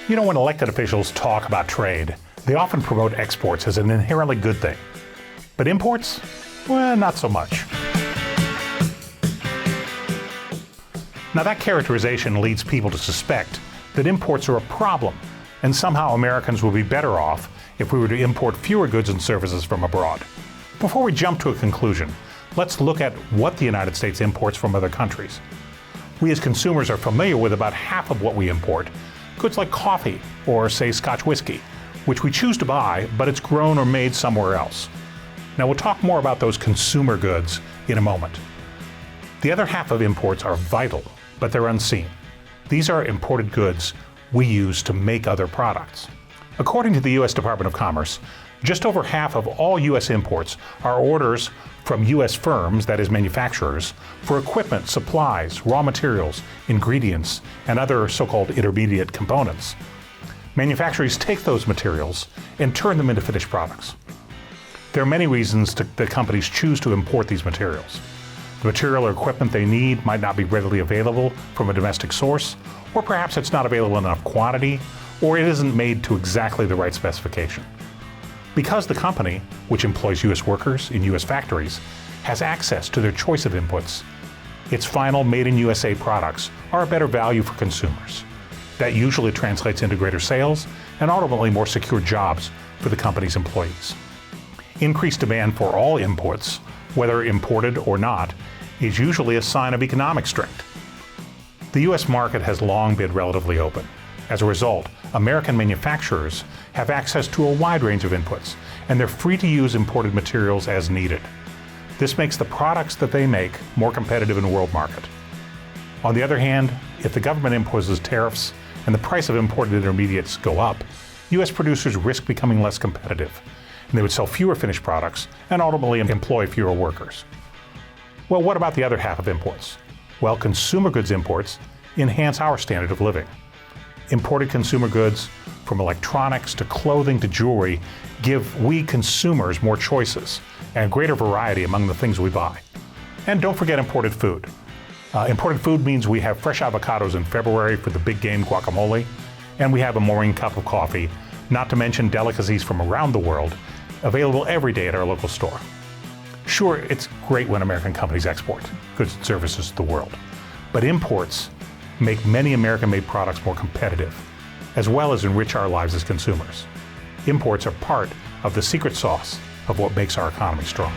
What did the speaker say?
You know, when elected officials talk about trade, they often promote exports as an inherently good thing. But imports? Well, not so much. Now, that characterization leads people to suspect that imports are a problem, and somehow Americans would be better off if we were to import fewer goods and services from abroad. Before we jump to a conclusion, let's look at what the United States imports from other countries. We as consumers are familiar with about half of what we import, goods like coffee or, say, Scotch whiskey, which we choose to buy, but it's grown or made somewhere else. Now, we'll talk more about those consumer goods in a moment. The other half of imports are vital, but they're unseen. These are imported goods we use to make other products. According to the U.S. Department of Commerce, just over half of all U.S. imports are orders from U.S. firms, that is manufacturers, for equipment, supplies, raw materials, ingredients, and other so-called intermediate components. Manufacturers take those materials and turn them into finished products. There are many reasons that companies choose to import these materials. The material or equipment they need might not be readily available from a domestic source, or perhaps it's not available in enough quantity, or it isn't made to exactly the right specification. Because the company, which employs U.S. workers in U.S. factories, has access to their choice of inputs, its final made-in-USA products are a better value for consumers. That usually translates into greater sales and ultimately more secure jobs for the company's employees. Increased demand for all imports, whether imported or not, is usually a sign of economic strength. The U.S. market has long been relatively open. As a result, American manufacturers have access to a wide range of inputs, and they're free to use imported materials as needed. This makes the products that they make more competitive in the world market. On the other hand, if the government imposes tariffs and the price of imported intermediates go up, U.S. producers risk becoming less competitive, and they would sell fewer finished products and ultimately employ fewer workers. Well, what about the other half of imports? Well, consumer goods imports enhance our standard of living. Imported consumer goods, from electronics to clothing to jewelry, give we consumers more choices and a greater variety among the things we buy. And don't forget imported food. Imported food means we have fresh avocados in February for the big game guacamole, and we have a morning cup of coffee, not to mention delicacies from around the world, available every day at our local store. Sure, it's great when American companies export goods and services to the world, but imports make many American-made products more competitive, as well as enrich our lives as consumers. Imports are part of the secret sauce of what makes our economy strong.